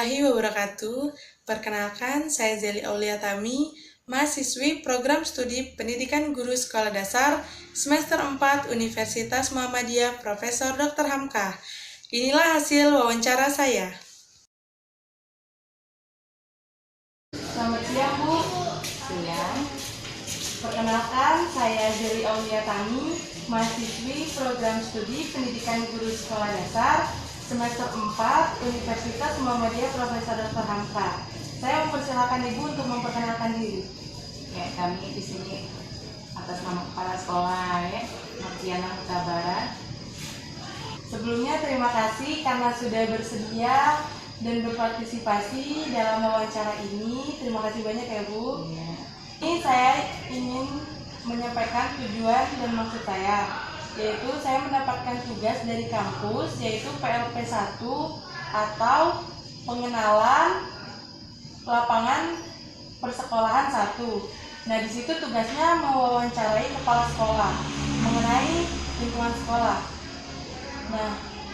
warahmatullahi wabarakatuh. Perkenalkan, saya Zeli Aulia Tami, mahasiswi Program Studi Pendidikan Guru Sekolah Dasar semester 4 Universitas Muhammadiyah Profesor Dr. Hamka. Inilah hasil wawancara saya. Selamat siang, Bu. Siang. Perkenalkan, saya Zeli Aulia Tami, mahasiswi Program Studi Pendidikan Guru Sekolah Dasar semester 4 Universitas Muhammadiyah Profesor Dr. Hamka. Saya mempersilakan Ibu untuk memperkenalkan diri. Ya, kami di sini atas nama kepala sekolah ya, Martiana Huta Barat. Sebelumnya terima kasih karena sudah bersedia dan berpartisipasi dalam wawancara ini. Terima kasih banyak ya, Bu. Ya. Ini saya ingin menyampaikan tujuan dan maksud saya, yaitu saya mendapatkan tugas dari kampus, yaitu PLP 1 atau pengenalan lapangan persekolahan 1. Nah, di situ tugasnya mewawancarai kepala sekolah mengenai lingkungan sekolah. Nah,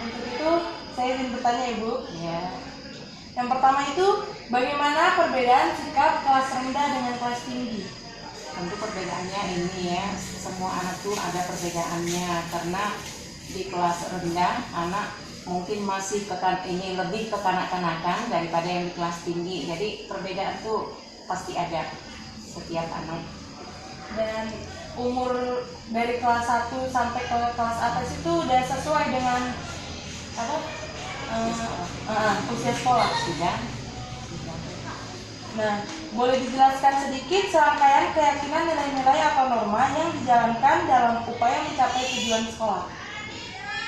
untuk itu saya ingin bertanya, Ibu. Ya. Yang pertama itu, bagaimana perbedaan sikap kelas rendah dengan kelas tinggi? Tentu perbedaannya ini ya, semua anak tuh ada perbedaannya karena di kelas rendah anak mungkin masih ini lebih kekanak-kanakan daripada yang di kelas tinggi. Jadi perbedaan tuh pasti ada setiap anak. Dan umur dari kelas 1 sampai ke kelas atas itu udah sesuai dengan apa? Usia sekolah. Sudah. Nah, boleh dijelaskan sedikit serangkaian keyakinan nilai-nilai atau norma yang dijalankan dalam upaya mencapai tujuan sekolah?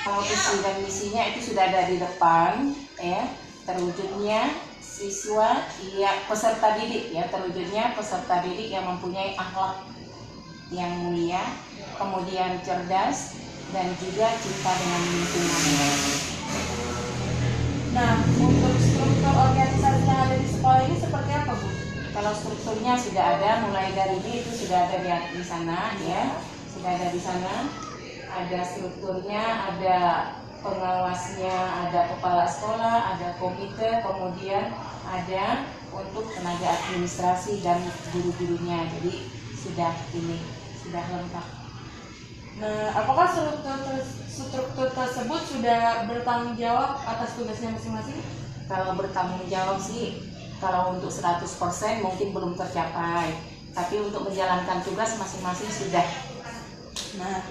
Kalau visi dan misinya itu sudah ada di depan ya, terwujudnya siswa peserta didik ya, terwujudnya peserta didik yang mempunyai akhlak yang mulia, kemudian cerdas dan juga cinta dengan lingkungan. Nah, untuk struktur organisasi yang ada di sekolah ini seperti apa, Bu? Kalau strukturnya sudah ada, mulai dari itu sudah ada di sana ya, sudah ada di sana. Ada strukturnya, ada pengawasnya, ada kepala sekolah, ada komite, kemudian ada untuk tenaga administrasi dan guru-gurunya. Jadi sudah lengkap. Nah, apakah struktur tersebut sudah bertanggung jawab atas tugasnya masing-masing? Kalau bertanggung jawab sih, kalau untuk 100% mungkin belum tercapai, tapi untuk menjalankan tugas masing-masing sudah. Nah,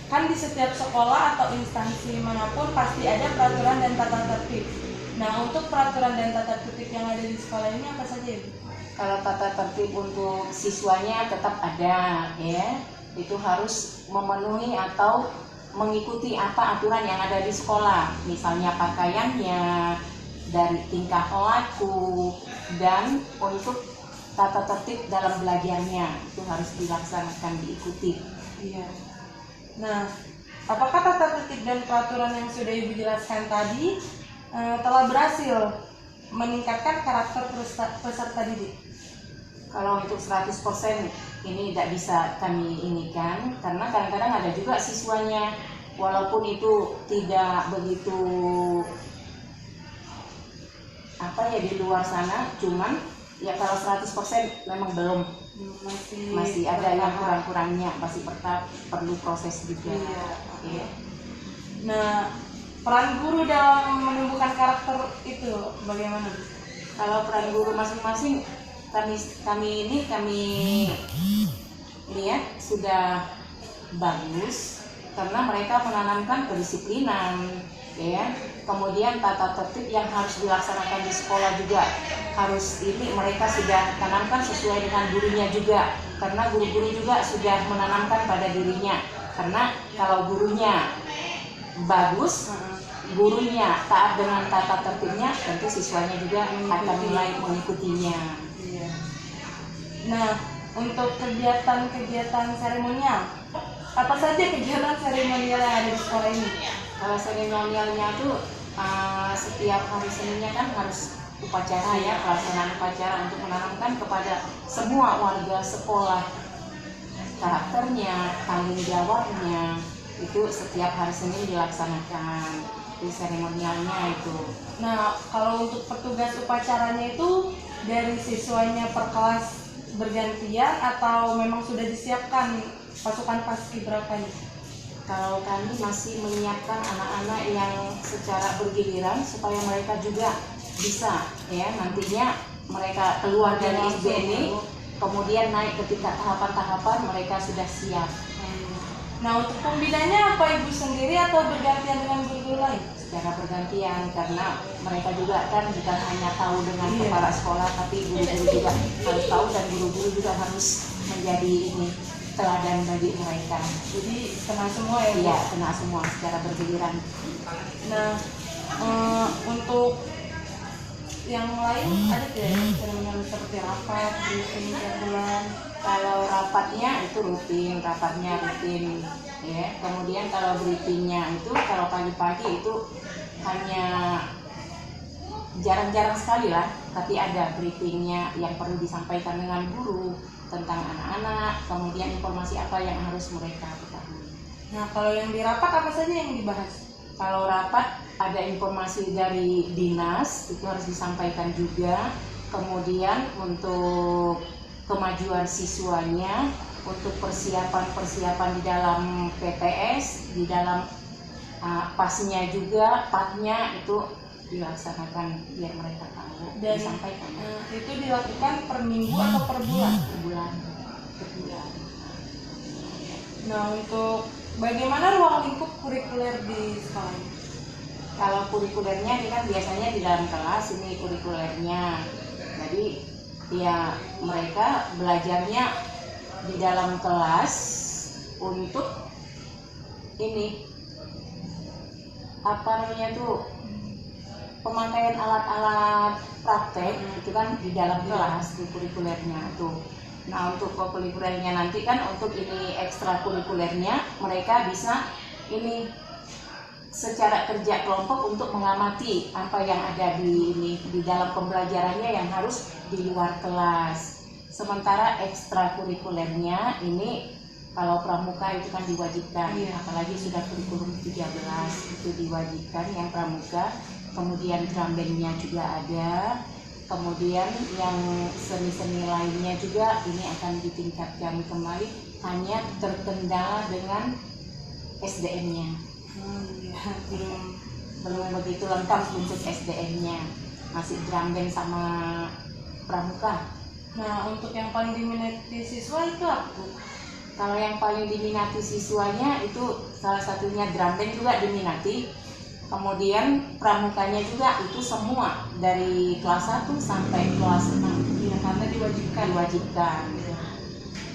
kan di setiap sekolah atau instansi manapun pasti ada peraturan dan tata tertib. Nah, untuk peraturan dan tata tertib yang ada di sekolah ini apa saja, Ibu? Kalau tata tertib untuk siswanya tetap ada ya, itu harus memenuhi atau mengikuti apa aturan yang ada di sekolah, misalnya pakaiannya, dari tingkah laku, dan untuk tata tertib dalam belajarnya itu harus dilaksanakan, diikuti. Iya. Nah, apakah tata tertib dan peraturan yang sudah Ibu jelaskan tadi telah berhasil meningkatkan karakter peserta didik? Kalau untuk 100% ini tidak bisa kami inikan, karena kadang-kadang ada juga siswanya walaupun itu tidak begitu di luar sana, cuman ya kalau 100% memang belum, masih ada yang kurang-kurangnya, masih perlu proses juga. Iya. Okay. Nah, peran guru dalam menumbuhkan karakter itu bagaimana? Kalau peran guru masing-masing kami lihat sudah bagus karena mereka menanamkan kedisiplinan ya, kemudian tata tertib yang harus dilaksanakan di sekolah juga harus mereka sudah tanamkan sesuai dengan gurunya juga, karena guru-guru juga sudah menanamkan pada dirinya, karena kalau gurunya bagus, gurunya taat dengan tata tertibnya, tentu siswanya juga akan mulai mengikutinya. Iya. Nah, untuk kegiatan-kegiatan seremonial, apa saja kegiatan seremonial yang ada di sekolah ini? Kalau seremonialnya tuh setiap hari Seninnya kan harus upacara ya, pelaksanaan upacara untuk menanamkan kepada semua warga sekolah karakternya, tanggung jawabnya, itu setiap hari Senin dilaksanakan. di seremonialnya itu. Nah, kalau untuk petugas upacaranya itu dari siswanya per kelas bergantian atau memang sudah disiapkan pasukan paskibraka-nya? Kalau kami masih menyiapkan anak-anak yang secara bergiliran supaya mereka juga bisa ya nantinya mereka keluar dari SD ini kemudian naik ke tingkat tahapan-tahapan mereka sudah siap. Nah, untuk pembinanya apa ibu sendiri atau bergantian dengan guru-guru lain? Secara bergantian karena mereka juga kan bukan hanya tahu dengan kepala sekolah tapi guru-guru juga harus tahu dan guru-guru juga harus menjadi ini teladan bagi mereka. Jadi kena semua ya Bu? Iya, kena semua secara bergiliran. Nah, untuk yang lain ada tidak seremonial seperti rapat, briefing tiap bulan? Kalau rapatnya itu rutin, ya. Kemudian kalau briefingnya itu kalau pagi-pagi itu hanya jarang-jarang sekali lah, tapi ada briefingnya yang perlu disampaikan dengan guru tentang anak-anak, kemudian informasi apa yang harus mereka ketahui. Nah, kalau yang di rapat apa saja yang dibahas? Kalau rapat ada informasi dari dinas itu harus disampaikan juga, kemudian untuk kemajuan siswanya, untuk persiapan di dalam PTS, di dalam pasnya juga, patnya itu dilaksanakan biar mereka tahu. Dan disampaikan. Itu dilakukan per minggu atau per bulan? Per bulan. Nah, untuk bagaimana ruang lingkup kurikuler di sekolah ini? Kalau kurikulernya ini kan biasanya di dalam kelas ini kurikulernya. Jadi ya mereka belajarnya di dalam kelas untuk ini apa namanya tuh pemakaian alat-alat praktek itu kan di dalam kelas di kurikulernya tuh. Nah untuk kurikulernya nanti kan untuk ini ekstrakurikulernya mereka bisa ini secara kerja kelompok untuk mengamati apa yang ada di dalam pembelajarannya yang harus di luar kelas. Sementara ekstrakurikulernya ini kalau pramuka itu kan diwajibkan, apalagi sudah kurikulum 13 itu diwajibkan yang pramuka. Kemudian drum bandnya juga ada, kemudian yang seni-seni lainnya juga ini akan ditingkatkan kembali, hanya terkendala dengan SDM-nya. Belum begitu lengkap untuk SDM-nya, masih drum band sama pramuka. Nah, untuk yang paling diminati siswa itu apa? Kalau yang paling diminati siswanya itu salah satunya drum band juga diminati. Kemudian pramukanya juga itu semua dari kelas 1 sampai kelas 6. Ya, karena diwajibkan.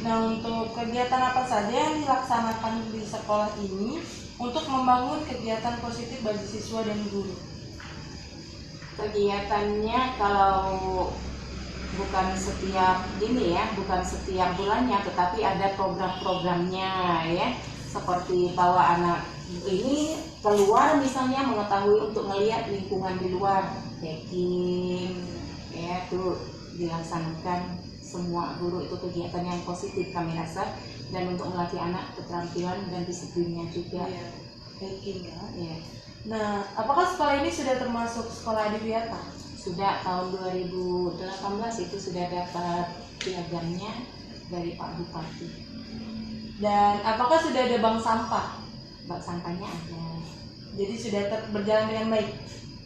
Nah, untuk kegiatan apa saja yang dilaksanakan di sekolah ini untuk membangun kegiatan positif bagi siswa dan guru? Kegiatannya kalau bukan setiap bulannya, tetapi ada program-programnya ya, seperti bawa anak ini keluar misalnya mengetahui untuk melihat lingkungan di luar, hiking ya, itu dilaksanakan semua guru. Itu kegiatan yang positif kami rasa, dan untuk melatih anak keterampilan dan disiplinnya juga. Hiking ya. Nah, apakah sekolah ini sudah termasuk sekolah adiwiyata? Sudah, tahun 2018 itu sudah dapat piagamnya dari Pak Bupati. Dan apakah sudah ada bank sampah? Bank sampahnya ada. Jadi sudah berjalan dengan baik?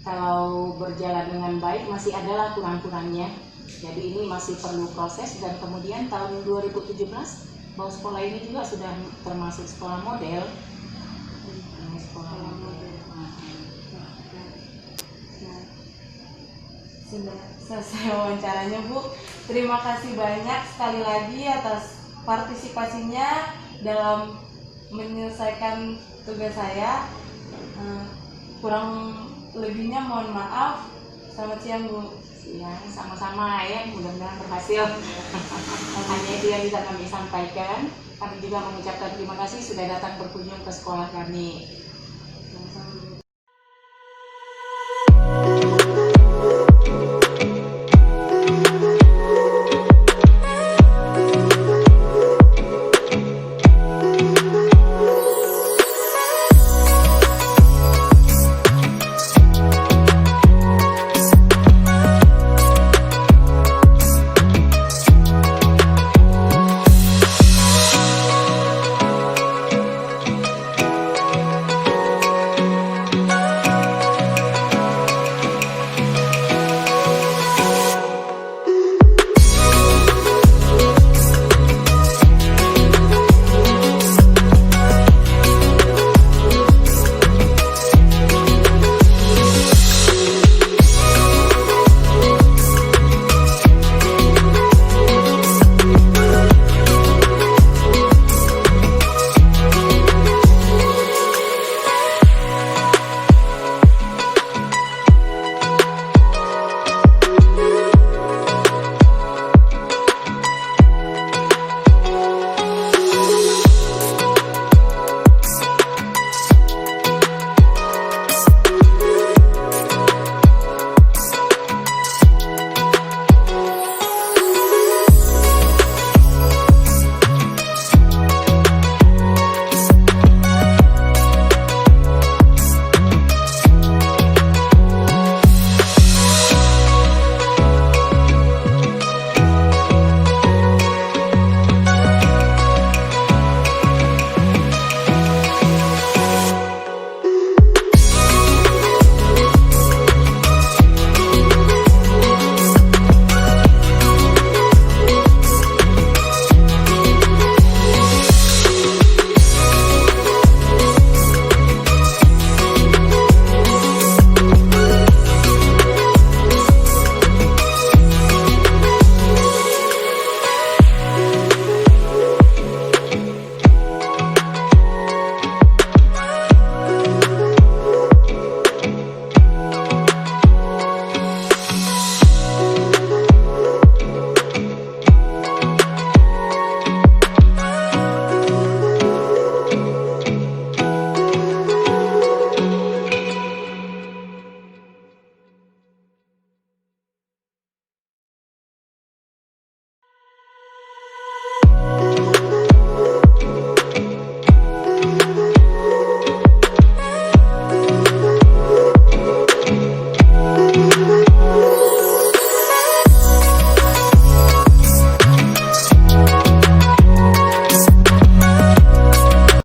Kalau berjalan dengan baik masih adalah kurang-kurangnya. Jadi ini masih perlu proses, dan kemudian tahun 2017 bahwa sekolah ini juga sudah termasuk sekolah model. Sudah selesai wawancaranya Bu. Terima kasih banyak sekali lagi atas partisipasinya dalam menyelesaikan tugas saya. Kurang lebihnya mohon maaf. Selamat siang Bu. Siang, sama-sama ya, mudah-mudahan berhasil. Hanya itu yang bisa kami sampaikan. Kami juga mengucapkan terima kasih sudah datang berkunjung ke sekolah kami.